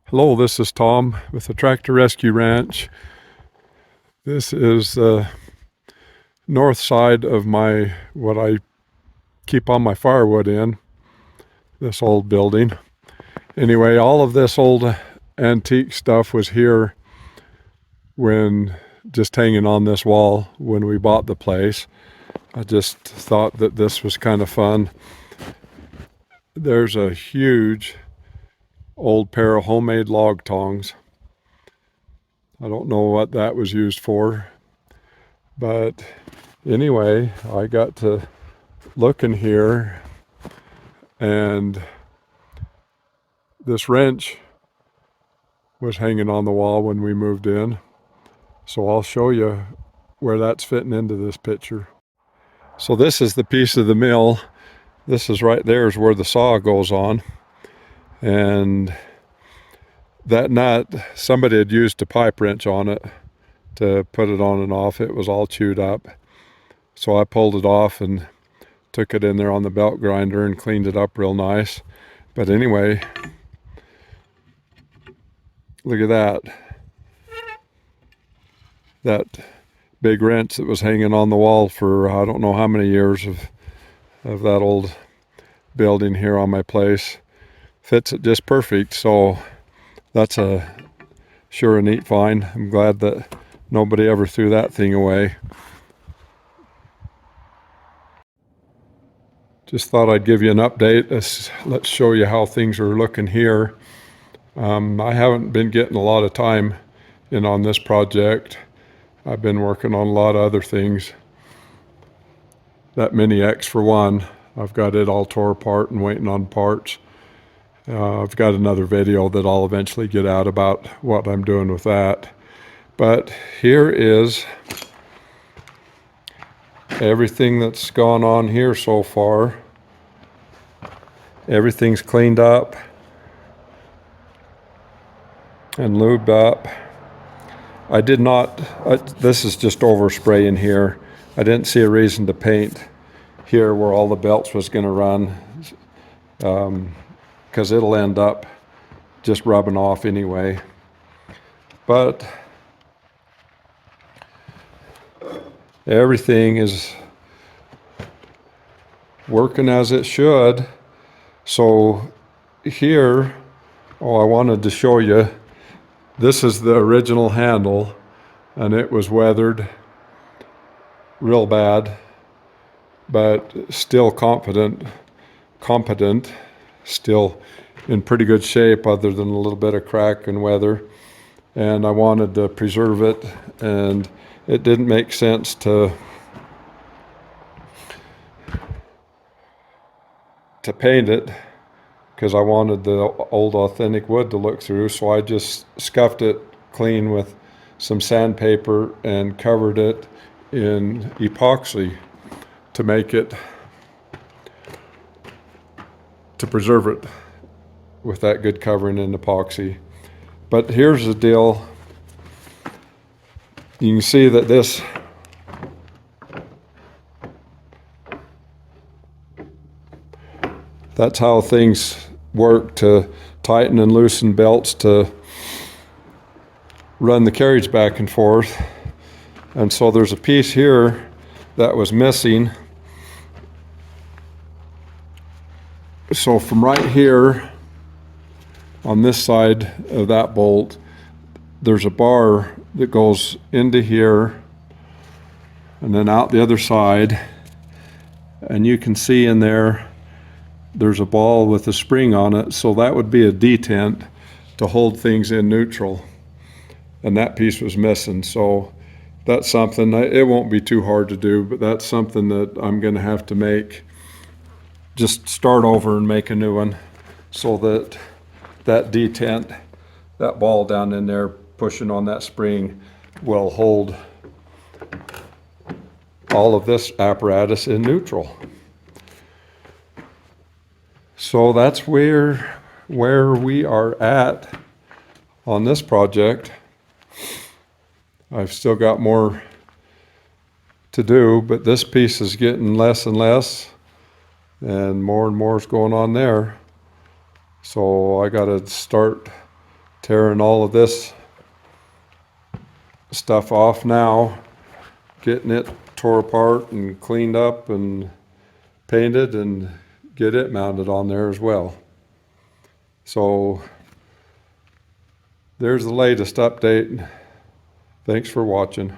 Hello, this is Tom with the Tractor Rescue Ranch. This is the north side of what I keep all my firewood in, this old building. Anyway, all of this old antique stuff was here when just hanging on this wall when we bought the place. I just thought that this was kind of fun. There's a huge old pair of homemade log tongs. I don't know what that was used for, but anyway, I got to look in here, and this wrench was hanging on the wall when we moved in. So I'll show you where that's fitting into this picture. So this is the piece of the mill. This is right there is where the saw goes on. And that nut, somebody had used a pipe wrench on it to put it on and off. It was all chewed up. So I pulled it off and took it in there on the belt grinder and cleaned it up real nice. But anyway, look at that. That big wrench that was hanging on the wall for I don't know how many years of that old building here on my place fits it just perfect. So that's sure a neat find. I'm glad that nobody ever threw that thing away. Just thought I'd give you an update. Let's show you how things are looking here. I haven't been getting a lot of time in on this project. I've been working on a lot of other things. That Mini X for one, I've got it all tore apart and waiting on parts. I've got another video that I'll eventually get out about what I'm doing with that. But here is everything that's gone on here so far. Everything's cleaned up and lubed up. I did not, this is just overspray in here. I didn't see a reason to paint here where all the belts was going to run, because it'll end up just rubbing off anyway. But everything is working as it should. So here, I wanted to show you, this is the original handle, and it was weathered real bad, but still competent, still in pretty good shape other than a little bit of crack and weather. And I wanted to preserve it, and it didn't make sense to paint it because I wanted the old authentic wood to look through. So I just scuffed it clean with some sandpaper and covered it in epoxy to preserve it with that good covering in epoxy. But here's the deal. You can see that that's how things work to tighten and loosen belts to run the carriage back and forth. And so there's a piece here that was missing. So from right here on this side of that bolt, there's a bar that goes into here and then out the other side. And you can see in there's a ball with a spring on it, so that would be a detent to hold things in neutral. And that piece was missing, so that's something, it won't be too hard to do, but that's something that I'm gonna have to just start over and make a new one so that that detent, that ball down in there pushing on that spring will hold all of this apparatus in neutral. So that's where we are at on this project. I've still got more to do, but this piece is getting less and less, and more is going on there. So I got to start tearing all of this stuff off now, getting it tore apart and cleaned up and painted and get it mounted on there as well. So there's the latest update. Thanks for watching.